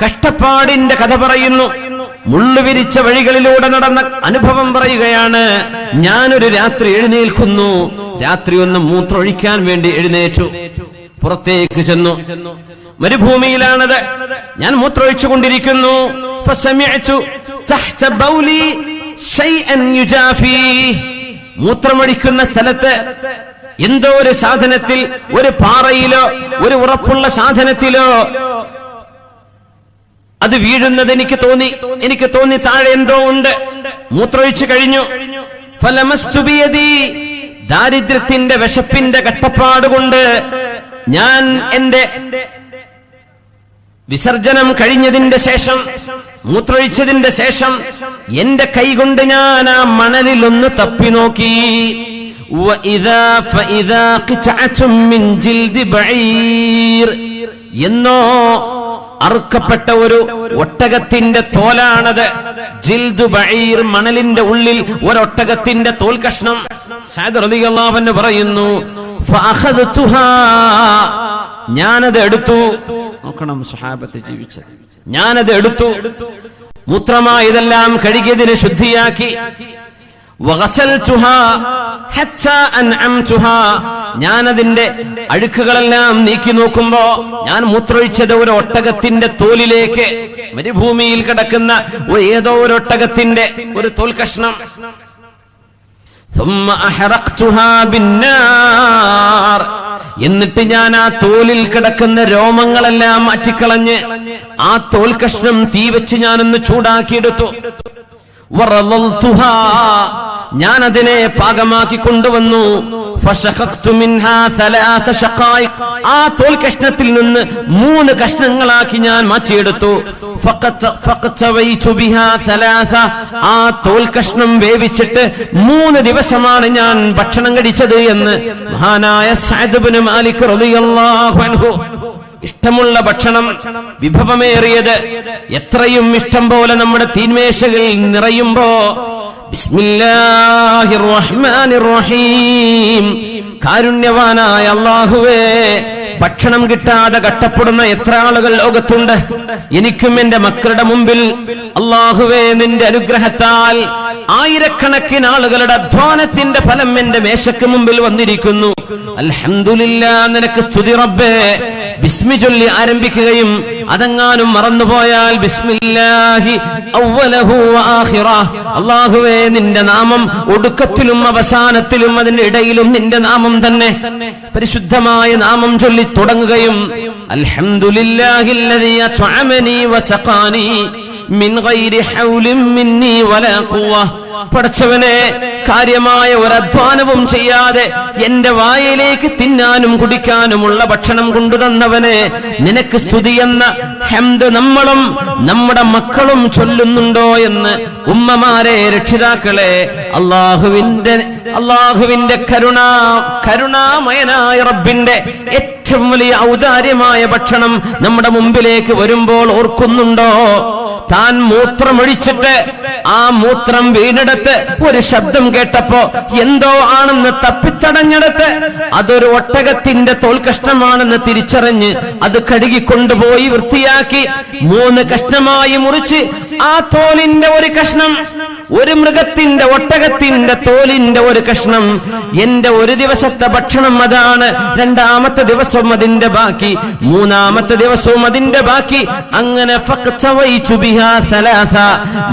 കഷ്ടപ്പാടിന്റെ കഥ പറയുന്നു. മുള്ളുവിരിച്ച വഴികളിലൂടെ നടന്ന അനുഭവം പറയുകയാണ്. ഞാനൊരു രാത്രി എഴുന്നേൽക്കുന്നു. രാത്രി ഒന്ന് മൂത്രമൊഴിക്കാൻ വേണ്ടി എഴുന്നേറ്റു. പുറത്തേക്ക് ചെന്നു. മരുഭൂമിയിലാണത്. ഞാൻ മൂത്രമൊഴിച്ചു കൊണ്ടിരിക്കുന്നു. ഫസമിഅതു തഹ്ത ബൗലി ശൈഅൻ യുജാഫി. മൂത്രമൊഴിക്കുന്ന സ്ഥലത്ത് എന്തോ ഒരു സാധനത്തിൽ, ഒരു പാറയിലോ ഒരു ഉറപ്പുള്ള സാധനത്തിലോ അത് വീഴുന്നത് എനിക്ക് തോന്നി താഴെ എന്തോ ഉണ്ട്. മൂത്രമൊഴിച്ചു കഴിഞ്ഞു. ഫലമസ്തു ബിയദി. ദാരിദ്ര്യത്തിന്റെ വിശപ്പിന്റെ കട്ടപ്പാട് കൊണ്ട് ഞാൻ എന്റെ വിസർജനം കഴിഞ്ഞതിന്റെ ശേഷം, മൂത്രമൊഴിച്ചതിന്റെ ശേഷം എന്റെ കൈകൊണ്ട് ഞാൻ ആ മണലിൽ ഒന്ന് തപ്പി നോക്കി. എന്നോ അറുക്കപ്പെട്ട ഒരു ഒട്ടകത്തിന്റെ തോലാണത്. ജിൽദു ബഈർ, മണലിന്റെ ഉള്ളിൽ ഒരൊട്ടകത്തിന്റെ തോൽ കഷ്ണം. സഅദ് റളിയല്ലാഹു അൻഹു പറയുന്നു, ഫഅഖദതുഹാ, ഞാനത് എടുത്തു. നോക്കണം സ്വഹാബത്ത് ജീവിച്ചത്. ഞാനത് എടുത്തു. മൂത്രമായതെല്ലാം കഴുകിയതിന് ശുദ്ധിയാക്കി. വഗസൽതുഹാ ഹത്താ അൻഅംതുഹാ, ഞാനതിന്റെ അഴുക്കുകളെല്ലാം നീക്കി നോക്കുമ്പോ ഞാൻ മൂത്രമൊഴിച്ചത് ഒരു ഒട്ടകത്തിന്റെ തോലിലേക്ക്, മരുഭൂമിയിൽ കിടക്കുന്ന ഏതോ ഒരു ഒട്ടകത്തിന്റെ ഒരു തോൽ കഷ്ണം. ثم احرقتها بالنار, എന്നിട്ട് ഞാൻ ആ തോലിൽ കിടക്കുന്ന രോമങ്ങളെല്ലാം മാറ്റിക്കളഞ്ഞ് ആ തോൽ കഷ്ണം തീ വെച്ച് ഞാനൊന്ന് ചൂടാക്കിയെടുത്തു. ഞാൻ അതിനെ പാകമാക്കി കൊണ്ടുവന്നു. ആ തോൽ കഷ്ണത്തിൽ നിന്ന് 3 കഷ്ണങ്ങളാക്കി ഞാൻ മാറ്റിയെടുത്തു. ആ തോൽ കഷ്ണം വേവിച്ചിട്ട് 3 ദിവസമാണ് ഞാൻ ഭക്ഷണം കഴിച്ചത് എന്ന് മഹാനായ സഅദ് ഇബ്നു മാലിക് റളിയല്ലാഹു അൻഹു. ഇഷ്ടമുള്ള ഭക്ഷണം, വിഭവമേറിയത്, എത്രയും ഇഷ്ടം പോലെ നമ്മുടെ തീന്മേശകളിൽ നിറയുമ്പോ ബിസ്മില്ലാഹിർ റഹ്മാനിർ റഹീം, കാരുണ്യവാനായ അല്ലാഹുവേ, ഭക്ഷണം കിട്ടാതെ കഷ്ടപ്പെടുന്ന എത്ര ആളുകൾ ലോകത്തുണ്ട്. എനിക്കും എന്റെ മക്കളുടെ മുമ്പിൽ അല്ലാഹുവേ നിന്റെ അനുഗ്രഹത്താൽ ആയിരക്കണക്കിന് ആളുകളുടെ അധ്വാനത്തിന്റെ ഫലം എന്റെ മേശയ്ക്ക് മുമ്പിൽ വന്നിരിക്കുന്നു. അൽഹംദുലില്ലാഹ്, നിനക്ക് സ്തുതി റബ്ബേ. ബിസ്മി ചൊല്ലി ആരംഭിക്കുകയും അതെങ്ങാനും മറന്നുപോയാൽ ബിസ്മില്ലാഹി അവ്വലഹു വആഖിറഹു, അല്ലാഹുവേ നിന്റെ നാമം ഒടുക്കത്തിലും അവസാനത്തിലും അതിന്റെ ഇടയിലും നിന്റെ നാമം തന്നെ, പരിശുദ്ധമായ നാമം ചൊല്ലി തുടങ്ങുകയും അൽഹംദുലില്ലാഹില്ലദീ അത്അമനി വസഖാനി മിൻ ഗൈരി ഹൗലിൻ മിന്നി വലാ ഖുവ്വ, പടച്ചവനെ കാര്യമായ ഒരധ്വാനവും ചെയ്യാതെ എന്റെ വായിലേക്ക് തിന്നാനും കുടിക്കാനുമുള്ള ഭക്ഷണം കൊണ്ടുതന്നവനെ നിനക്ക് സ്തുതി എന്ന ഹംദ് നമ്മളും നമ്മുടെ മക്കളും ചൊല്ലുന്നുണ്ടോ എന്ന് ഉമ്മമാരെ, രക്ഷിതാക്കളെ, അള്ളാഹുവിന്റെ കരുണാമയനായ റബ്ബിന്റെ ഏറ്റവും വലിയ ഔദാര്യമായ ഭക്ഷണം നമ്മുടെ മുമ്പിലേക്ക് വരുമ്പോൾ ഓർക്കുന്നുണ്ടോ? താൻ മൂത്രമൊഴിച്ചിട്ട് ആ മൂത്രം വീണെടുത്ത് ഒരു ശബ്ദം കേട്ടപ്പോ എന്തോ ആണെന്ന് തപ്പിത്തടഞ്ഞെടുത്ത് അതൊരു ഒട്ടകത്തിന്റെ തോൽ കഷ്ണമാണെന്ന് തിരിച്ചറിഞ്ഞ് അത് കഴുകിക്കൊണ്ടുപോയി വൃത്തിയാക്കി 3 കഷ്ണമായി മുറിച്ച് ആ തോലിന്റെ ഒരു കഷ്ണം, ഒരു മൃഗത്തിന്റെ ഒട്ടകത്തിന്റെ തോലിന്റെ ഒരു കഷ്ണം, എന്റെ ഒരു ദിവസത്തെ ഭക്ഷണം അതാണ്. 2ാമത്തെ ദിവസവും അതിന്റെ ബാക്കി, 3ാമത്തെ ദിവസവും അതിന്റെ ബാക്കി, അങ്ങനെ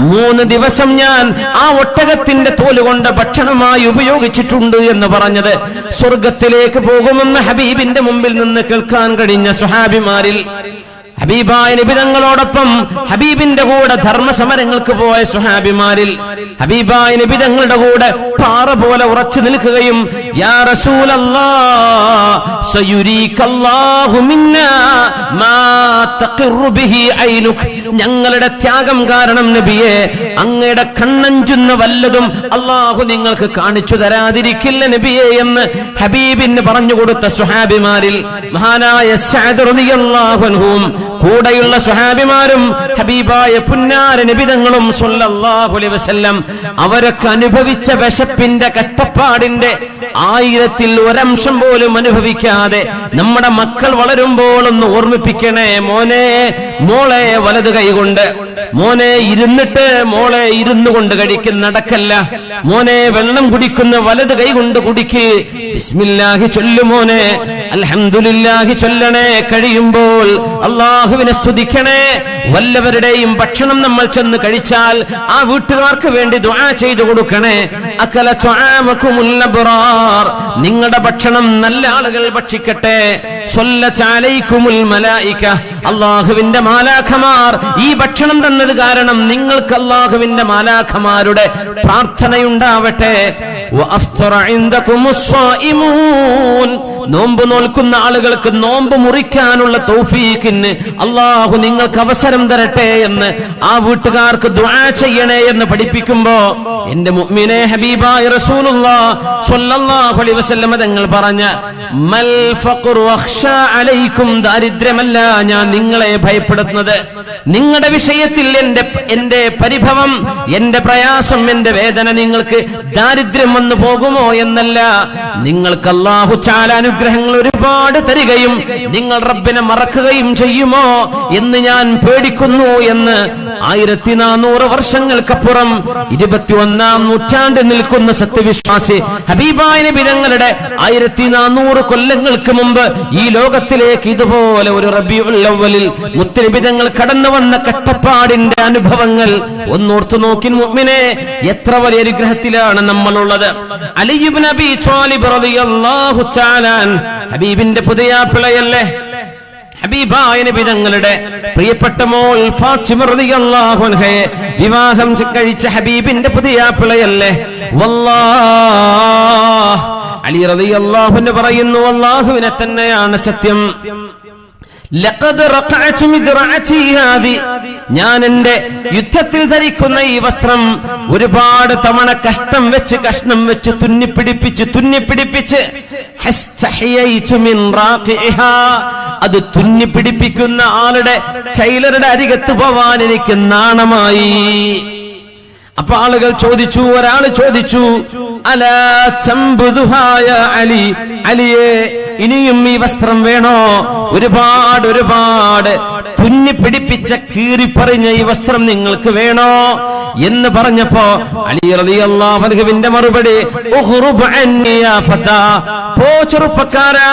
3 ദിവസം ഞാൻ ആ ഒട്ടകത്തിന്റെ തോല് കൊണ്ട് ഭക്ഷണമായി ഉപയോഗിച്ചിട്ടുണ്ട് എന്ന് പറഞ്ഞത് സ്വർഗത്തിലേക്ക് പോകുമെന്ന് ഹബീബിന്റെ മുമ്പിൽ നിന്ന് കേൾക്കാൻ കഴിഞ്ഞ സ്വഹാബിമാരിൽ ഹബീബായ നബി തങ്ങളോടൊപ്പം ഹബീബിന്റെ കൂടെ ധർമ്മസമരങ്ങൾക്ക് പോയ സ്വഹാബിമാരിൽ ഹബീബായ നബി തങ്ങളുടെ കൂടെ പാറ പോലെ ഉറച്ചു നിൽക്കുകയും യാ റസൂലല്ലാഹ് സയുരീകല്ലാഹു മിന്നാ മാ തഖിറു ബിഹി ഐനുക്, ഞങ്ങളുടെ ത്യാഗം കാരണം നബിയെ അങ്ങയുടെ കണ്ണഞ്ചുന്ന വല്ലതും അല്ലാഹു നിങ്ങൾക്ക് കാണിച്ചു തരാതിരിക്കില്ല നബിയെ എന്ന് ഹബീബിന് പറഞ്ഞു കൊടുത്ത സ്വഹാബിമാരിൽ മഹാനായ സഅദ് റളിയല്ലാഹു അൻഹുവും കൂടെയുള്ള സ്വഹാബിമാരും ഹബീബായ പുന്നാര നബി തങ്ങളും സ്വല്ലല്ലാഹു അലൈഹി വസല്ലം അവരൊക്കെ അനുഭവിച്ച വിശപ്പിന്റെ കഷ്ടപ്പാടിന്റെ 1000-ൽ 1 അംശം പോലും അനുഭവിക്കാതെ നമ്മുടെ മക്കൾ വളരുമ്പോൾ ഒന്ന് ഓർമ്മിപ്പിക്കണേ, മോനെ മോളെ വലത് കൈകൊണ്ട്, മോനെ ഇരുന്നിട്ട് മോളെ ഇരുന്നു കൊണ്ട് കഴിക്കുന്ന നടക്കല്ല, മോനെ വെള്ളം കുടിക്കുന്ന വലത് കൈ കൊണ്ട് കുടിക്ക്, ബിസ്മില്ലാഹി ചൊല്ലു മോനെ, അൽഹംദുലില്ലാഹി ചൊല്ലണേ, കഴിയുമ്പോൾ അല്ലാഹുവിനെ സ്തുതിക്കണേ. വല്ലവരുടെയും ഭക്ഷണം നമ്മൾ ചെന്ന് കഴിച്ചാൽ ആ വീട്ടുകാർക്ക് വേണ്ടി ദുആ ചെയ്തു കൊടുക്കണേ. അകല തുആമകുമുൽ അബ്റാർ, നിങ്ങളുടെ ഭക്ഷണം നല്ല ആളുകൾ ഭക്ഷിക്കട്ടെ. സ്വല്ലത്ത് അലൈക്കുമുൽ മലായിക, അല്ലാഹുവിന്റെ മാലാഖമാർ ഈ ഭക്ഷണം തന്നത് കാരണം നിങ്ങൾക്ക് അല്ലാഹുവിന്റെ മാലാഖമാരുടെ പ്രാർത്ഥനയുണ്ടാവട്ടെ. വഅഫ്തറ ഇൻദകുമുസ് സ്വായിമൂൻ, നോമ്പ് നോൽക്കുന്ന ആളുകൾക്ക് നോമ്പ് മുറിക്കാനുള്ള തൗഫീഖിന് അല്ലാഹു നിങ്ങൾക്ക് അവസരം തരട്ടെ എന്ന് ആ വീട്ടുകാർക്ക് ദുആ ചെയ്യണേ എന്ന് പഠിപ്പിക്കുമ്പോ എന്റെ മുഅ്മിനെ ഹബീബായ റസൂലുള്ളാഹി സ്വല്ലല്ലാഹു അലൈഹി വസല്ലം തങ്ങൾ പറഞ്ഞ മൽ ഫഖ്റു അഖ്ശാ അലൈക്കും, ദാരിദ്ര്യമല്ല ഞാൻ നിങ്ങളെ ഭയപ്പെടുന്നത്, നിങ്ങളുടെ വിഷയത്തിൽ എന്റെ പരിഭവം, എന്റെ പ്രയാസം, എന്റെ വേദന നിങ്ങൾക്ക് ദാരിദ്ര്യം വന്നു പോകുമോ എന്നല്ല, നിങ്ങൾക്ക് അല്ലാഹു തആല അനുഗ്രഹങ്ങൾ ഒരുപാട് തരികയും നിങ്ങൾ റബ്ബിനെ മറക്കുകയും ചെയ്യുമോ എന്ന് ഞാൻ പേടിക്കുന്നു എന്ന് 1400 വർഷങ്ങൾക്കപ്പുറം 21-ാം നൂറ്റാണ്ടിൽ നിൽക്കുന്ന സത്യവിശ്വാസി ഹബീബായ നബി തങ്ങളുടെ 1400 കൊല്ലങ്ങൾക്ക് മുമ്പ് ഈ ലോകത്തിലേക്ക് ഇതുപോലെ ഒരു റബീഉൽ അവ്വലിൽ മുത്തനബി തങ്ങൾ കടന്നു വന്ന കഷ്ടപ്പാടിന്റെ അനുഭവങ്ങൾ ഒന്നോർത്തു നോക്കി മുഅ്മിനെ, എത്ര വലിയ അനുഗ്രഹത്തിലാണ് നമ്മളുള്ളത്. അലി ഇബ്നു അബീ ത്വാലിബ് റളിയല്ലാഹു തആല ഹബീബിന്റെ പുതിയാപ്പിളയല്ലേ, ഹബീബായ നബി തങ്ങളുടെ പ്രിയപ്പെട്ട മോൾ ഫാത്തിമ റളിയല്ലാഹു അൻഹയെ വിവാഹം കഴിച്ച ഹബീബിന്റെ പുതിയാപ്പിളയല്ലേ. വല്ലാഹ് അലി റളിയല്ലാഹു അൻഹു പറയുന്നു, അല്ലാഹുവിനെ തന്നെയാണ് സത്യം, ലഖദ് റഖഅതു മിദ്റഅതി ഹാദി, ഞാൻ എന്റെ യുദ്ധത്തിൽ ധരിക്കുന്ന ഈ വസ്ത്രം ഒരുപാട് തവണ കഷ്ണം വെച്ച് തുന്നിപ്പിടിപ്പിച്ച് ഹസ്തഹയൈതു മിൻ റാഖിഹാ, അത് തുന്നിപ്പിടിപ്പിക്കുന്ന ആളുടെ ടൈലറുടെ അരികത്ത് പോവാൻ എനിക്ക് നാണമായി. അപ്പൊ ആളുകൾ ചോദിച്ചു, ഒരാൾ ചോദിച്ചു, അലാ തംബുദുഹായ അലി, അലിയെ ഇനിയും ഈ വസ്ത്രം വേണോ? ഒരുപാട് തുന്നിപ്പിടിപ്പിച്ച കീറിപ്പറിഞ്ഞ ഈ വസ്ത്രം നിങ്ങൾക്ക് വേണോ എന്ന് പറഞ്ഞപ്പോ അലി റളിയല്ലാഹു അൻഹുവിന്റെ മറുപടി, ഉഖ്റുബ് അന്നി യാ ഫതാ, പോ ചെറുപ്പക്കാരാ,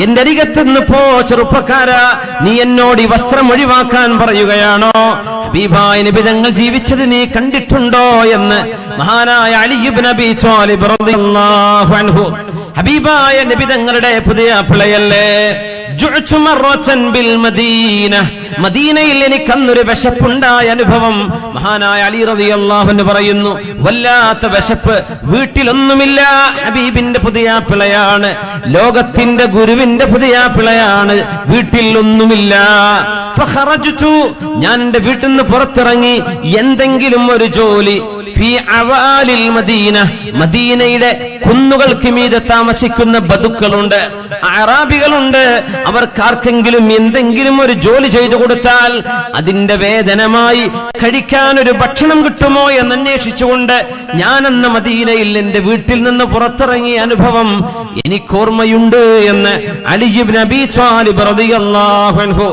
എന്റെ അരികത്തുനിന്ന് പോ ചെറുപ്പക്കാരാ, നീ എന്നോട് ഈ വസ്ത്രം ഒഴിവാക്കാൻ പറയുകയാണോ? ഹബീബായ നബി തങ്ങൾ ജീവിച്ചത് നീ കണ്ടിട്ടുണ്ടോ എന്ന് മഹാനായ അലി ഇബ്നു അബീ ത്വാലിബ് റളിയല്ലാഹു അൻഹു, ഹബീബായ നബി തങ്ങളുടെ പുതിയ പിളയല്ലേ. മദീനയിൽ എനിക്ക് അന്നൊരു വിശപ്പുണ്ടായ അനുഭവം മഹാനായ അലി റളിയല്ലാഹു അൻഹു പറയുന്നു, വല്ലാത്ത വിശപ്പ്, വീട്ടിലൊന്നുമില്ല, ഹബീബിന്റെ പുതിയ പിളയാണ്, ലോകത്തിന്റെ ഗുരുവിന്റെ പുതിയ പിളയാണ്, വീട്ടിൽ ഒന്നുമില്ല. ഫഖറജ്തു, ഞാൻ എന്റെ വീട്ടിൽ നിന്ന് പുറത്തിറങ്ങി എന്തെങ്കിലും ഒരു ജോലി, ഫീ അവാലിൽ മദീന, മദീനയുടെ കുന്നുകൾക്ക് മീതെ താമസിക്കുന്ന ബദുക്കളുണ്ട്, അറാബികളുണ്ട്, അവർക്കാർക്കെങ്കിലും എന്തെങ്കിലും ഒരു ജോലി ചെയ്തു കൊടുത്താൽ അതിന്റെ വേതനമായി കഴിക്കാൻ ഒരു ഭക്ഷണം കിട്ടുമോ എന്ന് അന്വേഷിച്ചുകൊണ്ട് ഞാൻ അന്ന് മദീനയിൽ എന്റെ വീട്ടിൽ നിന്ന് പുറത്തിറങ്ങിയ അനുഭവം എനിക്കോർമ്മയുണ്ട് എന്ന് അലി ഇബ്നു അബീ ത്വാലിബ് റളിയല്ലാഹു അൻഹു.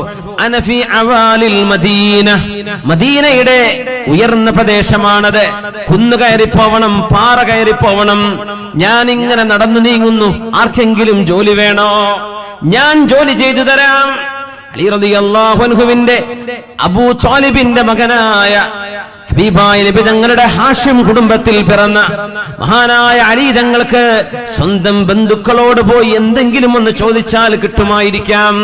അന ഫീ അവാലിൽ മദീന, മദീനയുടെ ഉയർന്ന പ്രദേശമാണത്, കുന്നു കയറി പോവണം, പാറ കയറി പോവണം. ഞാൻ ഇങ്ങനെ നടന്നു നീങ്ങുന്നു, ആർക്കെങ്കിലും ജോലി വേണോ? ഞാൻ ജോലി ചെയ്തു തരാം. അലി റളിയല്ലാഹു അൻഹുവിന്റെ അബൂ ത്വാലിബിന്റെ മകനായ ഹബീബായ നബി തങ്ങളുടെ ഹാഷിം കുടുംബത്തിൽ പിറന്ന മഹാനായ അലി തങ്ങൾക്ക് സ്വന്തം ബന്ധുക്കളോട് പോയി എന്തെങ്കിലും ഒന്ന് ചോദിച്ചാൽ കിട്ടുമായിരിക്കാം.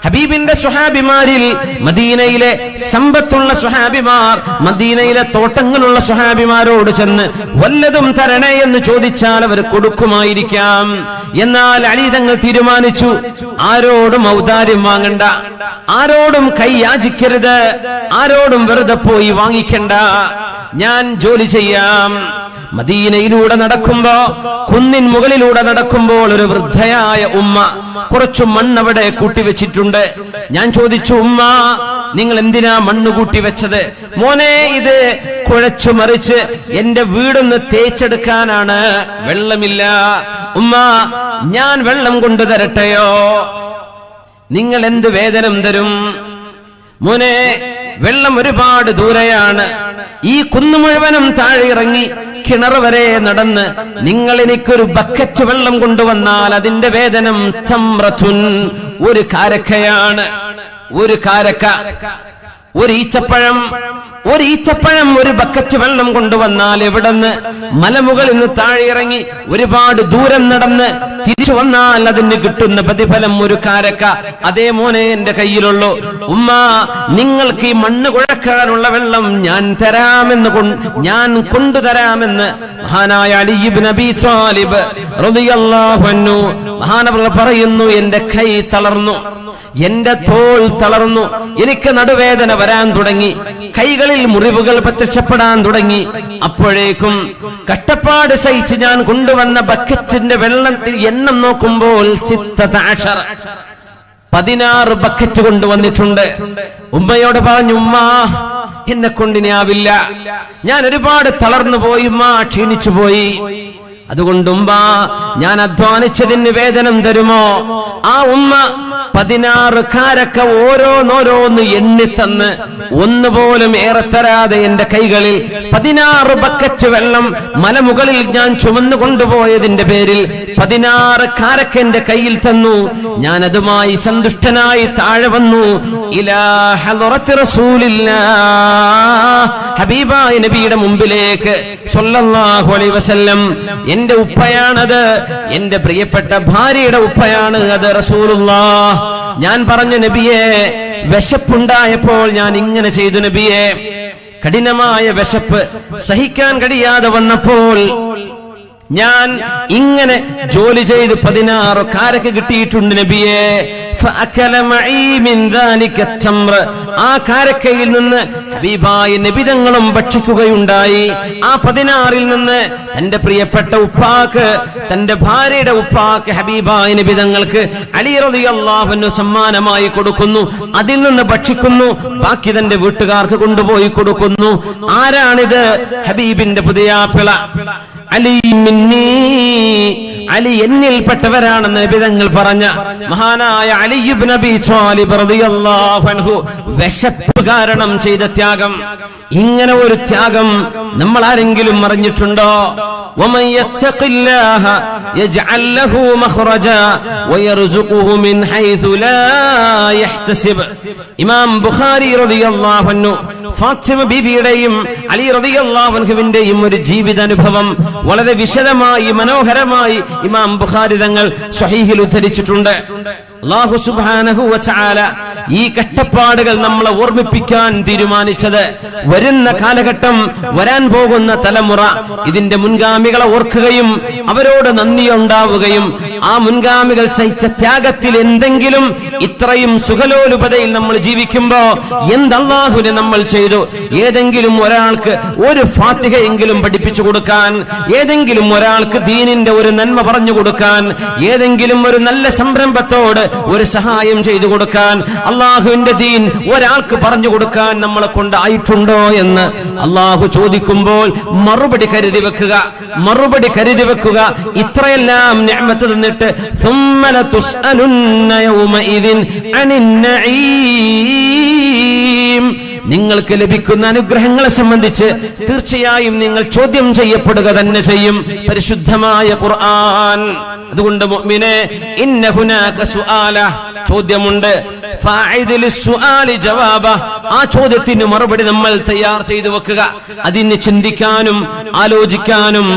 ഹബീബിന്റെ സ്വഹാബിമാരിൽ മദീനയിലെ സമ്പത്തുള്ള സ്വഹാബിമാർ, മദീനയിലെ തോട്ടങ്ങളുള്ള സ്വഹാബിമാരോട് ചെന്ന് വല്ലതും തരണേ എന്ന് ചോദിച്ചാൽ അവർ കൊടുക്കുമായിരിക്കാം. എന്നാൽ അലി തങ്ങൾ തീരുമാനിച്ചു, ആരോടും ഔദാര്യം വാങ്ങണ്ട, ആരോടും കൈ യാചിക്കരുത്, ആരോടും വെറുതെ പോയി വാങ്ങിക്കണ്ട, ഞാൻ ജോലി ചെയ്യാം. മദീനയിലൂടെ നടക്കുമ്പോ, കുന്നിൻ മുകളിലൂടെ നടക്കുമ്പോൾ ഒരു വൃദ്ധയായ ഉമ്മ കുറച്ചു മണ്ണവിടെ കൂട്ടിവെച്ചിട്ടുണ്ട്. ഞാൻ ചോദിച്ചു, ഉമ്മ നിങ്ങൾ എന്തിനാ മണ്ണ് കൂട്ടി വെച്ചത്? മോനെ, ഇത് കുഴച്ചു മറിച്ച് എന്റെ വീടൊന്ന് തേച്ചെടുക്കാനാണ്, വെള്ളമില്ല. ഉമ്മ, ഞാൻ വെള്ളം കൊണ്ടുതരട്ടെയോ? നിങ്ങൾ എന്ത് വേതനം തരും? മോനെ, വെള്ളം ഒരുപാട് ദൂരെയാണ്, ഈ കുന്നു മുഴുവനും താഴെ ഇറങ്ങി കിണർ വരെ നടന്ന് നിങ്ങൾ എനിക്കൊരു ബക്കറ്റ് വെള്ളം കൊണ്ടുവന്നാൽ അതിന്റെ വേതനം തംറത്തുൻ, ഒരു കാരക്കയാണ്. ഒരു കാരക്ക, ഒരു ഈച്ചപ്പഴം, ഒരു ബക്കറ്റ് വെള്ളം കൊണ്ടുവന്നാൽ എവിടെന്ന് മലമുകളിൽ നിന്ന് താഴെ ഇറങ്ങി ഒരുപാട് ദൂരം നടന്ന് തിരിച്ചു വന്നാൽ അതിന് കിട്ടുന്ന പ്രതിഫലം ഒരു കാരക്ക. അതേ മോനെ എന്റെ കയ്യിലുള്ളൂ. ഉമ്മ, നിങ്ങൾക്ക് ഈ മണ്ണ് കുഴക്കാനുള്ള വെള്ളം ഞാൻ തരാമെന്ന്, ഞാൻ കൊണ്ടുതരാമെന്ന് മഹാനായ അലി ഇബ്നു അബീ ത്വാലിബ് റളിയല്ലാഹു അൻഹു മഹാനവർ പറയുന്നു. എന്റെ കൈ തളർന്നു, എന്റെ തോൾ തളർന്നു, എനിക്ക് നടുവേദന വരാൻ തുടങ്ങി, കൈകളിൽ മുറിവുകൾ പ്രത്യക്ഷപ്പെടാൻ തുടങ്ങി. അപ്പോഴേക്കും കഷ്ടപ്പാട് സഹിച്ച് ഞാൻ കൊണ്ടുവന്ന ബക്കറ്റിന്റെ വെള്ളത്തിൽ എണ്ണം നോക്കുമ്പോൾ 16 ബക്കറ്റ് കൊണ്ടുവന്നിട്ടുണ്ട്. ഉമ്മയോട് പറഞ്ഞു, ഉമ്മ എന്നെ കൊണ്ടിനി ആവില്ല, ഞാൻ ഒരുപാട് തളർന്നു പോയി, ഉമ്മ ക്ഷീണിച്ചു പോയി. അതുകൊണ്ട് ഉമ്മ, ഞാൻ അധ്വാനിച്ചതിന് വേതനം തരുമോ? ആ ഉമ്മ 16 കാരക്ക ഓരോന്നോരോന്ന് എണ്ണിത്തന്ന് ഒന്നുപോലും ഏറെ തരാതെ എന്റെ കൈകളിൽ 16 ബക്കറ്റ് വെള്ളം മലമുകളിൽ ഞാൻ ചുമന്നു കൊണ്ടുപോയതിന്റെ പേരിൽ 16 കാരക്ക എന്റെ കയ്യിൽ തന്നു. ഞാൻ അതുമായി സന്തുഷ്ടനായി താഴെ വന്നു. ഇലാ ഹളറത്തി റസൂലില്ലാഹ്, ഹബീബായ നബിയുടെ മുമ്പിലേക്ക് സ്വല്ലല്ലാഹു അലൈഹി വസല്ലം. എന്റെ ഉപ്പയാണത്, എന്റെ പ്രിയപ്പെട്ട ഭാര്യയുടെ ഉപ്പയാണ് അത്, റസൂലുള്ളാഹ്. ഞാൻ പറഞ്ഞു, നബിയെ, വിശപ്പുണ്ടായപ്പോൾ ഞാൻ ഇങ്ങനെ ചെയ്തു നബിയെ. കഠിനമായ വിശപ്പ് സഹിക്കാൻ കഴിയാതെ വന്നപ്പോൾ ഞാൻ ഇങ്ങനെ ജോലി ചെയ്ത് 16 കാരക്ക കിട്ടിയിട്ടുണ്ട് നബിയെ. ആ കാരക്കയിൽ നിന്ന് ഹബീബായ നബിതങ്ങളും ഭക്ഷിക്കുകയുണ്ടായി. ആ 16-ൽ നിന്ന് തന്റെ പ്രിയപ്പെട്ട ഉപ്പാക്ക്, തന്റെ ഭാര്യയുടെ ഉപ്പാക്ക് ഹബീബായ നബിതങ്ങൾക്ക് അലി റളിയല്ലാഹു അൻഹു സമ്മാനമായി കൊടുക്കുന്നു. അതിൽ നിന്ന് ഭക്ഷിക്കുന്നു, ബാക്കി തന്റെ വീട്ടുകാർക്ക് കൊണ്ടുപോയി കൊടുക്കുന്നു. ആരാണിത്? ഹബീബിന്റെ പുതിയാപ്പിള അലി മിന്നി, അലി എന്നിൽപ്പെട്ടവരാണെന്ന് നബിതങ്ങൾ പറഞ്ഞ മഹാനായ അലി ഇബ്നു അബീ ത്വാലിബ് റളിയല്ലാഹു അൻഹു വിശപ്പ് കാരണം ചെയ്ത ത്യാഗം. ഇങ്ങനെ ഒരു ത്യാഗം നമ്മൾ ആരെങ്കിലും അറിഞ്ഞിട്ടുണ്ടോ? വമൻ യത്തഖില്ലാഹ യജ്അൽ ലഹു മഖ്റജാ വയർസുഖുഹു മിൻ ഹൈസു ലാ യഹ്തസിബ്. ഇമാം ബുഖാരി റളിയല്ലാഹു അൻഹു ഫാത്തിമ ബീവിയുടെയും അലി റളിയല്ലാഹു അൻഹുവിന്റെയും ഒരു ജീവിതാനുഭവം വളരെ വിശദമായി മനോഹരമായി ഇമാം ബുഖാരി തങ്ങൾ സ്വഹീഹിൽ ഉദ്ധരിച്ചിട്ടുണ്ട്. അല്ലാഹു സുബ്ഹാനഹു വ തആല ഈ കഷ്ടപ്പാടുകൾ നമ്മളെ ഓർമ്മിപ്പിക്കാൻ തീരുമാനിച്ചത്, വരുന്ന കാലഘട്ടം, വരാൻ പോകുന്ന തലമുറ ഇതിന്റെ മുൻഗാമികളെ ഓർക്കുകയും അവരോട് നന്ദി ഉണ്ടാവുകയും ആ മുൻഗാമികൾ സഹിച്ച ത്യാഗത്തിൽ എന്തെങ്കിലും ഇത്രയും സുഖലോലുപതയിൽ നമ്മൾ ജീവിക്കുമ്പോ എന്തല്ലാഹുവിനെ നമ്മൾ ചെയ്തു? ഏതെങ്കിലും ഒരാൾക്ക് ഒരു ഫാത്തിഹയെങ്കിലും പഠിപ്പിച്ചു കൊടുക്കാൻ, ഏതെങ്കിലും ഒരാൾക്ക് ദീനിന്റെ ഒരു നന്മ പറഞ്ഞു കൊടുക്കാൻ, ഏതെങ്കിലും ഒരു നല്ല സംരംഭത്തോട് ഒരു സഹായം ചെയ്തു കൊടുക്കാൻ, അള്ളാഹുവിന്റെ ദീൻ ഒരാൾക്ക് പറഞ്ഞു കൊടുക്കാൻ നമ്മളെ കൊണ്ടായിട്ടുണ്ടോ എന്ന് അള്ളാഹു ചോദിക്കുമ്പോൾ മറുപടി കരുതി വെക്കുക, മറുപടി കരുതി വെക്കുക. ഇത്രയെല്ലാം നിഅമത്ത് തന്നിട്ട് ثُمَّ لَتُسْأَلُنَّ يَوْمَئِذٍ عَنِ النَّعِيمِ, നിങ്ങൾക്ക് ലഭിക്കുന്ന അനുഗ്രഹങ്ങളെ സംബന്ധിച്ച് തീർച്ചയായും നിങ്ങൾ ചോദ്യം ചെയ്യപ്പെടുക തന്നെ ചെയ്യും. പരിശുദ്ധമായ ഖുർആൻ. അതുകൊണ്ട് മുഅ്മിനേ, ഇന്ന ഹുനാക സുആല, ചോദ്യമുണ്ട്. ഫാഇദ് ലിസ്സുആലി ജവാബ, ആ ചോദ്യത്തിന് മറുപടി നമ്മൾ തയ്യാർ ചെയ്തു വെക്കുക. അതിന് ചിന്തിക്കാനും ആലോചിക്കാനും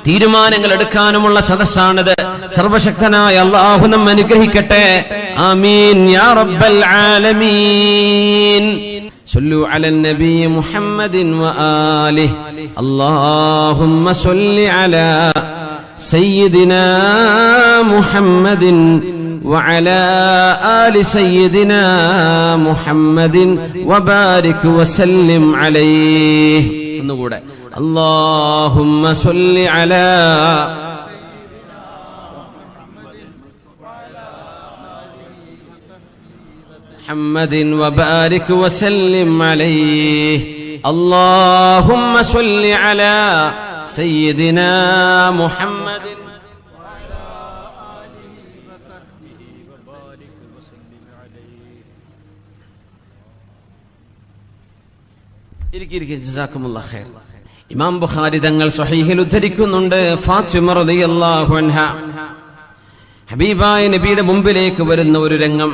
തീരുമാനങ്ങൾ എടുക്കാനുമുള്ള സദസ്സാണിത്. സർവശക്തനായ അല്ലാഹു നമ്മെ അനുഗ്രഹിക്കട്ടെ. ആമീൻ യാ റബ്ബൽ ആലമീൻ. صلوا على النبي محمد وآله. اللهم صل على سيدنا محمد وعلى آل سيدنا محمد وبارك وسلم عليه. اللهم صل على محمد وبارك وسلم عليه اللهم صل على سيدنا محمد ജസാക്കുമുല്ലാഹ് ഖൈർ. ഇമാം ബുഖാരി തങ്ങൾ സ്വഹീഹിൽ ഉദ്ധരിക്കുന്നുണ്ട്, ഫാത്തിമ റളിയല്ലാഹു അൻഹ ഹബീബായ നബിയുടെ മുമ്പിലേക്ക് വരുന്ന ഒരു രംഗം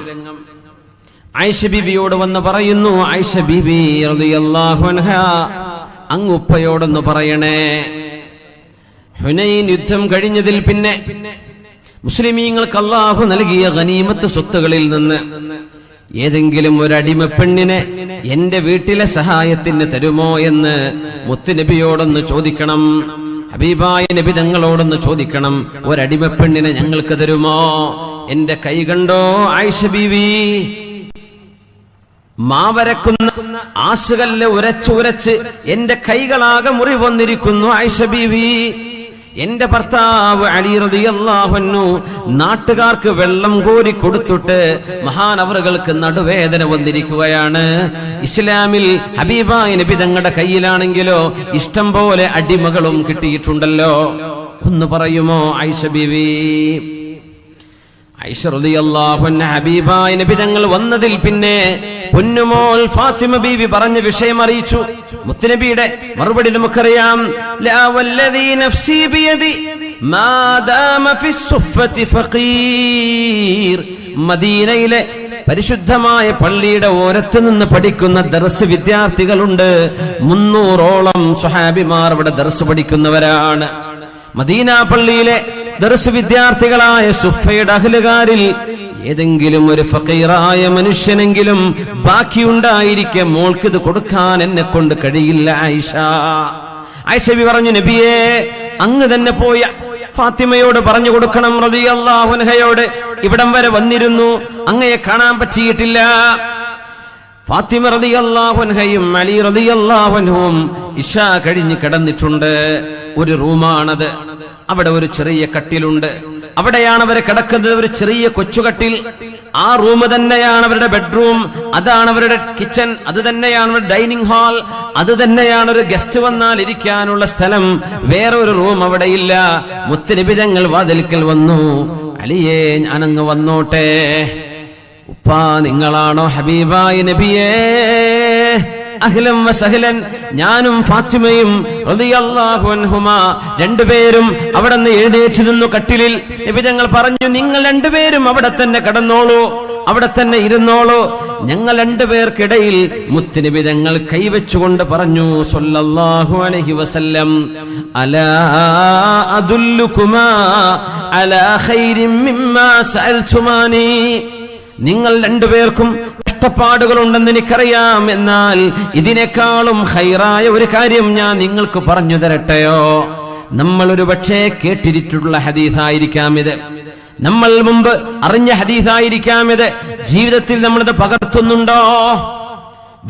ആയിഷ ബീവിയോട് വന്ന് പറയുന്നു, ആയിഷ ബീവി റളിയല്ലാഹു അൻഹ, അങ്ങ് ഉപ്പയോടൊന്ന് പറയണേ, ഹുനൈൻ യുദ്ധം കഴിഞ്ഞതിൽ പിന്നെ മുസ്ലിമീങ്ങൾക്ക് അല്ലാഹു നൽകിയ ഗനീമത്ത് സ്വത്തുകളിൽ നിന്ന് ഏതെങ്കിലും ഒരു അടിമപ്പെണ്ണിനെ എന്റെ വീട്ടിലെ സഹായത്തിന് തരുമോ എന്ന് മുത്തുനബിയോടൊന്ന് ചോദിക്കണം. ഹബീബായ നബി തങ്ങളോടൊന്ന് ചോദിക്കണം, ഒരടിമപ്പെണ്ണിനെ ഞങ്ങൾക്ക് തരുമോ? എന്റെ കൈ കണ്ടോ ആയിഷ ബീവി, മാവരക്കുന്ന ആസുകല്ല് ഉരച്ച് എന്റെ കൈകളാകെ മുറിവ് വന്നിരിക്കുന്നു ആയിഷ ബീവി. എന്റെ ഭർത്താവ് അലി റളിയല്ലാഹു അൻഹു നാട്ടുകാർക്ക് വെള്ളം കോരി കൊടുത്തിട്ട് മഹാനവറുകൾക്ക് നടുവേദന വന്നിരിക്കുകയാണ്. ഇസ്ലാമിൽ ഹബീബായ നബി തങ്ങളുടെ കയ്യിലാണെങ്കിലോ ഇഷ്ടം പോലെ അടിമകളും കിട്ടിയിട്ടുണ്ടല്ലോ. ഒന്ന് പറയുമോ ആയിഷ ബീവി? ആയിഷ റളിയല്ലാഹു അൻഹ ഹബീബായ നബി തങ്ങൾ വന്നതിൽ പിന്നെ പൊന്നുമോൾ ഫാത്തിമ ബീവി പറഞ്ഞ വിഷയം അറിയിച്ചു. മുത്തുനബിയുടെ മറുപടി നമുക്കറിയാം, ലാ വല്ലദീ നഫ്സി ബിയദി മാ ദാമ ഫിസ്സുഫ്ഫതി ഫഖീർ. മദീനയിലെ പരിശുദ്ധമായ പള്ളിയുടെ ഓരത്ത് നിന്ന് പഠിക്കുന്ന ദർസ് വിദ്യാർത്ഥികളുണ്ട്. 300ഓളം സ്വഹാബിമാർ അവിടെ ദർസ് പഠിക്കുന്നവരാണ്. മദീന പള്ളിയിലെ ദർസ് വിദ്യാർത്ഥികളായ സുഫയുടെ അഹ്ലുകാരിൽ ഏതെങ്കിലും ഒരു ഫഖീറായ മനുഷ്യനെങ്കിലും ബാക്കിയുണ്ടായിരിക്കെ മോൾക്ക് ഇത് കൊടുക്കാൻ എന്നെ കൊണ്ട് കഴിയില്ല ആയിഷ. ആയിഷ ബി പറഞ്ഞു, നബിയേ, അങ്ങ് തന്നെ പോയ ഫാത്തിമയോട് പറഞ്ഞു കൊടുക്കണം റളിയല്ലാഹു അൻഹയോട്, ഇവിടം വരെ വന്നിരുന്നു, അങ്ങയെ കാണാൻ പറ്റിയിട്ടില്ല. ഫാത്തിമ റളിയല്ലാഹു അൻഹയും അലി റളിയല്ലാഹു അൻഹുവും ഇശാ കഴിഞ്ഞ് കിടന്നിട്ടുണ്ട്. ഒരു റൂമാണത്. അവിടെ ഒരു ചെറിയ കട്ടിലുണ്ട്. അവിടെയാണ് അവർ കിടക്കുന്നത്, ഒരു ചെറിയ കൊച്ചുകട്ടിൽ. ആ റൂം തന്നെയാണ് അവരുടെ ബെഡ്റൂം, അതാണ് അവരുടെ കിച്ചൺ, അത് തന്നെയാണ് അവരുടെ ഡൈനിങ് ഹാൾ, അത് തന്നെയാണ് ഒരു ഗസ്റ്റ് വന്നാൽ ഇരിക്കാനുള്ള സ്ഥലം. വേറെ ഒരു റൂം അവിടെ ഇല്ല. മുത്തുനബി തങ്ങൾ വാതിൽക്കൽ വന്നു, അലിയേ ഞാനങ്ങ് വന്നോട്ടെ? ഉപ്പാ, നിങ്ങളാണോ ഹബീബായ നബിയേ? അഹ്ലൻ വസഹ്ലൻ. ഞാനും ഫാത്തിമയും റളിയല്ലാഹു അൻഹുമാ രണ്ടുപേരും അവിടെ നിന്ന് എഴുന്നേറ്റ് നിന്നു കട്ടിലിൽ. നബി തങ്ങൾ പറഞ്ഞു, നിങ്ങൾ രണ്ടുപേരും അവിടെ തന്നെ കിടന്നോളൂ, അവിടെ തന്നെ ഇരുന്നോളൂ. ഞങ്ങൾ രണ്ടുപേർക്കിടയിൽ മുത്തുനബി തങ്ങൾ കൈവച്ചുകൊണ്ട് പറഞ്ഞു സ്വല്ലല്ലാഹു അലൈഹി വസല്ലം, അലാ അദുല്ലുകുമാ അലാ ഖൈരിൻ മിമ്മാ സഅൽതുമാനി. നിങ്ങൾ രണ്ടുപേർക്കും കഷ്ടപ്പാടുകളുണ്ടെന്ന് എനിക്കറിയാം, എന്നാൽ ഇതിനേക്കാളും ഖൈറായ ഒരു കാര്യം ഞാൻ നിങ്ങൾക്ക് പറഞ്ഞു തരട്ടെയോ? നമ്മൾ ഒരു പക്ഷേ കേട്ടിട്ടുള്ള ഹദീസായിരിക്കാം ഇത്, നമ്മൾ മുമ്പ് അറിഞ്ഞ ഹദീസായിരിക്കാം ഇത്. ജീവിതത്തിൽ നമ്മളിത് പകർത്തുന്നുണ്ടോ?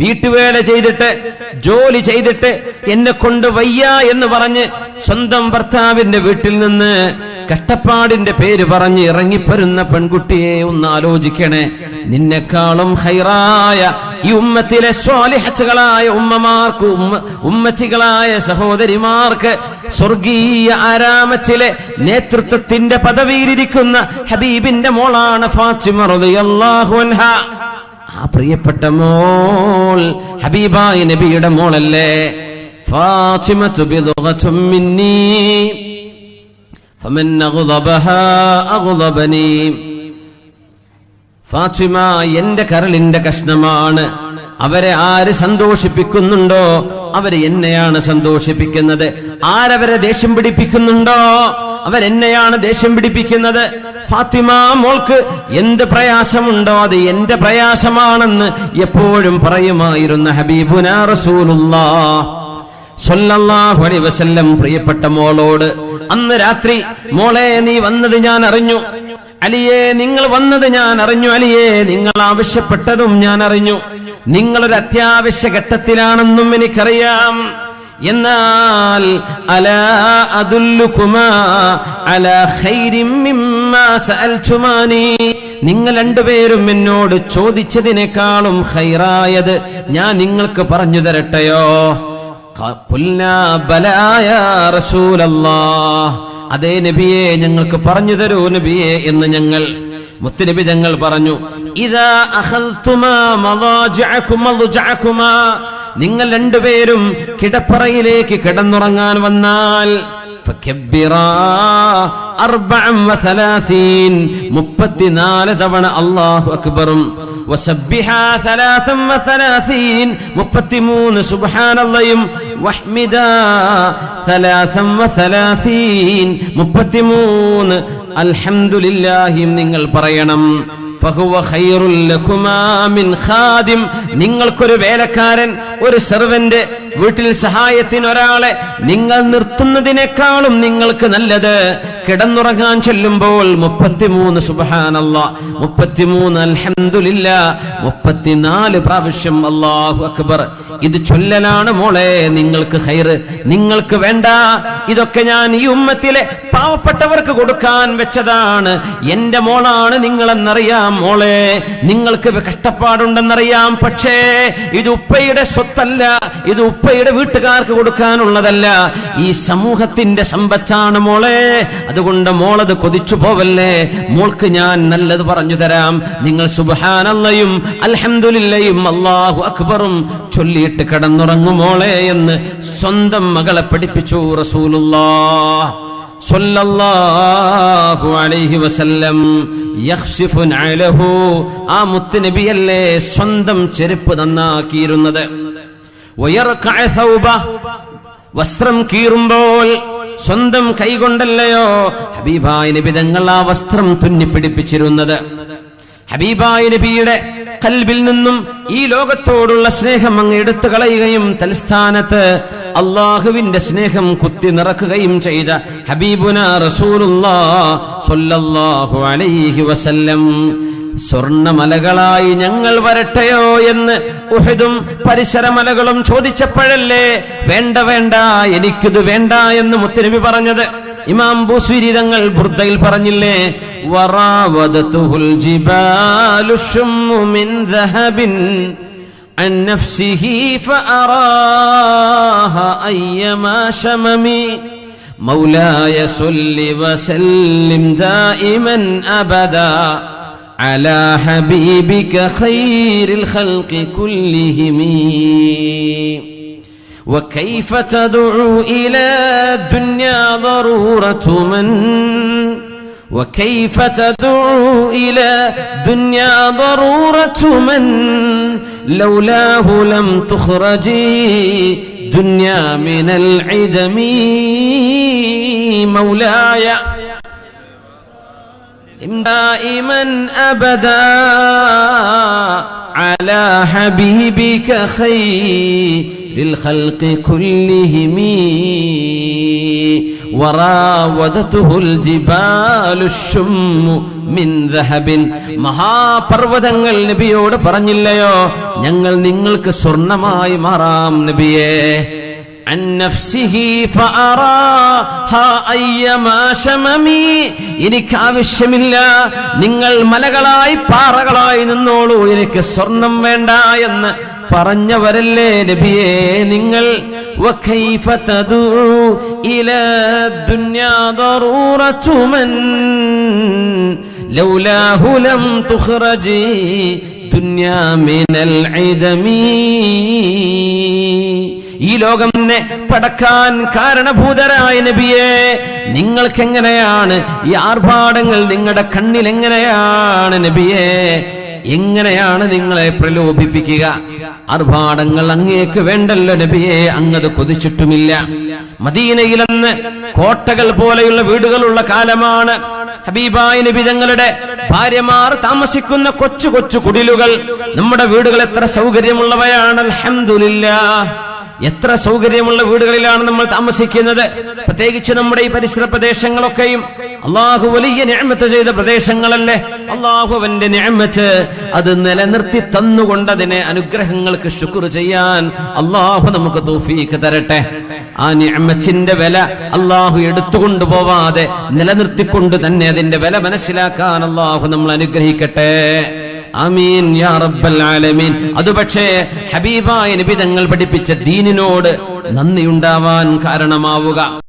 വീട്ടുവേല ചെയ്തിട്ട്, ജോലി ചെയ്തിട്ട് എന്നെ കൊണ്ട് വയ്യ എന്ന് പറഞ്ഞ് സ്വന്തം ഭർത്താവിന്റെ വീട്ടിൽ നിന്ന് കഷ്ടപ്പാടിന്റെ പേര് പറഞ്ഞ് ഇറങ്ങിപ്പരുന്ന പെൺകുട്ടിയെ ഒന്ന് ആലോചിക്കണേ. നിന്നെക്കാളും ഖൈറായ ഈ ഉമ്മത്തിലെ സ്വാലിഹത്തുകളായ ഉമ്മമാർക്ക്, ഉമ്മത്തികളായ സഹോദരിമാർക്ക് സ്വർഗീയ ആരാമത്തിലെ നേതൃത്വത്തിന്റെ പദവിയിലിരിക്കുന്ന ഹബീബിന്റെ മോളാണ് ഫാത്തിമ റളിയല്ലാഹു അൻഹ. ആ പ്രിയപ്പെട്ട മോൾ ഹബീബായ നബിയുടെ മോളല്ലേ? ഫാത്തിമതു ബിദ്ഗത്തും മിന്നീ ഫമൻ അഗ്ളബഹാ അഗ്ളബനി. ഫാത്തിമ എന്റെ കരളിന്റെ കഷ്ണമാണ്. അവരെ ആര് സന്തോഷിപ്പിക്കുന്നുണ്ടോ അവര് എന്നെയാണ് സന്തോഷിപ്പിക്കുന്നത്. ആരവരെ ദേഷ്യം പിടിപ്പിക്കുന്നുണ്ടോ അവരെന്നെയാണ് ദേഷ്യം പിടിപ്പിക്കുന്നത്. ഫാത്തിമ മോൾക്ക് എന്ത് പ്രയാസമുണ്ടോ അത് എന്റെ പ്രയാസമാണെന്ന് എപ്പോഴും പറയുമായിരുന്ന ഹബീബുനാ റസൂലുള്ളാഹ് സ്വല്ലല്ലാഹു അലൈഹി വസല്ലം പ്രിയപ്പെട്ട മോളോട് അന്ന് രാത്രി, മോളെ നീ വന്നത് ഞാൻ അറിഞ്ഞു, അലിയെ നിങ്ങൾ വന്നത് ഞാൻ അറിഞ്ഞു, അലിയെ നിങ്ങൾ ആവശ്യപ്പെട്ടതും ഞാൻ അറിഞ്ഞു, നിങ്ങളൊരു അത്യാവശ്യ ഘട്ടത്തിലാണെന്നും എനിക്കറിയാം. എന്നാൽ അലാ അദുല്ലുകുമാ അലാ ഖൈരിൻ മിമ്മാ സഅൽതുമാനി, നിങ്ങൾ രണ്ടുപേരും എന്നോട് ചോദിച്ചതിനേക്കാളും ഖൈറായത് ഞാൻ നിങ്ങൾക്ക് പറഞ്ഞു തരട്ടെയോ? ഖുൽനാ ബലാ യാ റസൂലല്ലാഹ്, അതേ നബിയെ ഞങ്ങൾക്ക് പറഞ്ഞു തരൂ നബിയെ എന്ന് ഞങ്ങൾ മുത്തുനബി തങ്ങൾ പറഞ്ഞു. ഇദാ അഖൽതുമാ മളാജിഅകുമാ, നിങ്ങൾ രണ്ടുപേരും കിടപ്പറയിലേക്ക് കിടന്നുറങ്ങാൻ വന്നാൽ ഫകബ്ബിറാ 34 തവണ അല്ലാഹു അക്ബറും വസബ്ബിഹാ 33 സുബ്ഹാനല്ലാഹും വഹ്മിദാ 33 അൽഹംദുലില്ലാഹിം നിങ്ങൾ പറയണം. ഫഹുവ ഖൈറുൽ ലകുമാ മിൻ ഖാദിം, നിങ്ങൾക്കൊരു വേലക്കാരൻ, ഒരു സെർവന്റ്, വീട്ടിൽ സഹായത്തിന് ഒരാളെ നിങ്ങൾ നിർത്തുന്നതിനേക്കാളും നിങ്ങൾക്ക് നല്ലത് കിടന്നുറങ്ങാൻ ചെല്ലുമ്പോൾ 33 സുബ്ഹാനല്ലാഹ്, 33 അൽഹംദുലില്ലാഹ്, 34 പ്രാവശ്യം അല്ലാഹു അക്ബർ. ഇത് ചൊല്ലലാണ് മോളെ നിങ്ങൾക്ക് ഖൈർ. നിങ്ങൾക്ക് വേണ്ട, ഇതൊക്കെ ഞാൻ ഈ ഉമ്മത്തിലെ പാവപ്പെട്ടവർക്ക് കൊടുക്കാൻ വെച്ചതാണ്. എന്റെ മോളാണ് നിങ്ങളെന്നറിയാം മോളെ, നിങ്ങൾക്ക് കഷ്ടപ്പാടുണ്ടെന്നറിയാം. പക്ഷേ ഇത് ഉപ്പയുടെ സ്വത്തല്ല, ഇത് ഉപ്പയുടെ വീട്ടുകാർക്ക് കൊടുക്കാനുള്ളതല്ല, ഈ സമൂഹത്തിന്റെ സമ്പത്താണ് മോളെ. അതുകൊണ്ട് മോളത് കൊതിച്ചു പോവല്ലേ, മോൾക്ക് ഞാൻ നല്ലത് പറഞ്ഞു തരാം. നിങ്ങൾ സുബ്ഹാനല്ലാഹും അൽഹംദുലില്ലാഹും അല്ലാഹു അക്ബറും ചൊല്ലിയിട്ട് കിടന്നുറങ്ങുമോളെ എന്ന് സ്വന്തം മകളെ പഠിപ്പിച്ചു റസൂലുള്ളാഹ് സ്വല്ലല്ലാഹു അലൈഹി വസല്ലം. യഖ്ശിഫു നഅലഹു, ആ മുത്തുനബിയല്ലേ സ്വന്തം ചെരുപ്പ് നന്നാക്കിയിരുന്നത്. വയർകഅ സൗബ, വസ്ത്രം കീറുമ്പോൾ സ്വന്തം കൈകൊണ്ടല്ലയോ ഹബീബായ നബി തങ്ങൾ ആ വസ്ത്രം തുന്നിപ്പിടിപ്പിച്ചിരുന്നത്. ഹബീബായ നബിയുടെ ഖൽബിൽ നിന്നും ഈ ലോകത്തോടുള്ള സ്നേഹം അങ്ങ് എടുത്തു കളയുകയും തൽസ്ഥാനത്ത് അള്ളാഹുവിന്റെ സ്നേഹം കുത്തി നിറക്കുകയും ചെയ്ത ഹബീബുന റസൂലുള്ളാഹി സ്വല്ലല്ലാഹു അലൈഹി വസല്ലം, സ്വർണമലകളായി ഞങ്ങൾ വരട്ടെയോ എന്ന് ഉഹദും പരിസരമലകളും ചോദിച്ചപ്പോഴല്ലേ വേണ്ട വേണ്ട എനിക്കിത് വേണ്ട എന്ന് മുത്തുനബി പറഞ്ഞത്. ഇമാം ബൂസീരി തങ്ങൾ ബുർദയിൽ പറഞ്ഞില്ലേ, വറാവദതുൽ ജിബാലു ശുമ്മു മിൻ ദഹബിൻ അൻ നഫ്സിഹി ഫഅറാഹ അയ്യമാ ശമമി മൗലായ സല്ലി വസല്ലിം ദായിമൻ അബദാ അലാ ഹബീബിക ഖൈറിൽ ഖൽഖി കുല്ലിഹിം. وكيف تدعو إلى الدنيا ضرورة من وكيف تدعو إلى الدنيا ضرورة من لولاه لم تخرجي دنيا من العدم مولاي دائما أبدا على حبيبك خير الخلق كلهم وراودته الجبال الشم من ذهب. മഹാപർവ്വതങ്ങൾ നബിയോട് പറഞ്ഞില്ലയോ ഞങ്ങൾ നിങ്ങൾക്ക് സ്വർണമായി മാറാം നബിയേ. عن نفسه فأراها أيما شممي, എനിക്ക് ആവശ്യമില്ല, നിങ്ങൾ മലകളായി പാറകളായി നിന്നോളൂ, എനിക്ക് സ്വർണം വേണ്ട എന്ന് പറഞ്ഞവരല്ലേ നബിയേ നിങ്ങൾ. وكيف تدعو إلى الدنيا ضرورة من لولاه لم تخرجي دنيا من العدم. ഈ ലോകം പടക്കാൻ കാരണഭൂതരായ നബിയെ നിങ്ങൾക്ക് എങ്ങനെയാണ് ഈ ആർഭാടങ്ങൾ നിങ്ങളുടെ കണ്ണിൽ എങ്ങനെയാണ് നബിയെ, എങ്ങനെയാണ് നിങ്ങളെ പ്രലോഭിപ്പിക്കുക? ആർഭാടങ്ങൾ അങ്ങേക്ക് വേണ്ടല്ലോ നബിയെ, അങ്ങത് കൊതിച്ചിട്ടുമില്ല. മദീനയിലെന്ന് കോട്ടകൾ പോലെയുള്ള വീടുകളുള്ള കാലമാണ്. ഹബീബായ നബി തങ്ങളുടെ ഭാര്യമാർ താമസിക്കുന്ന കൊച്ചു കൊച്ചു കുടിലുകൾ. നമ്മുടെ വീടുകൾ എത്ര സൗകര്യമുള്ളവയാണ്, അൽഹംദുലില്ലാഹ്. എത്ര സൗകര്യമുള്ള വീടുകളിലാണ് നമ്മൾ താമസിക്കുന്നത്. പ്രത്യേകിച്ച് നമ്മുടെ ഈ പരിസര പ്രദേശങ്ങളൊക്കെയും അള്ളാഹു വലിയ നിഅമത്ത് ചെയ്ത പ്രദേശങ്ങളല്ലേ. അള്ളാഹു അവന്റെ നിഅമത്ത് അത് നിലനിർത്തി തന്നുകൊണ്ട് അതിനെ അനുഗ്രഹങ്ങൾക്ക് ശുക്ർ ചെയ്യാൻ അള്ളാഹു നമുക്ക് തൗഫീഖ് തരട്ടെ. ആ നിഅമത്തിന്റെ വില അള്ളാഹു എടുത്തുകൊണ്ടു പോവാതെ നിലനിർത്തിക്കൊണ്ട് തന്നെ അതിന്റെ വില മനസ്സിലാക്കാൻ അള്ളാഹു നമ്മൾ അനുഗ്രഹിക്കട്ടെ. ആമീൻ യാ റബ്ബൽ ആലമീൻ. അത് പക്ഷേ ഹബീബായ നബി തങ്ങൾ പഠിപ്പിച്ച ദീനിനോട് നന്ദിയുണ്ടാവാൻ കാരണമാവുക.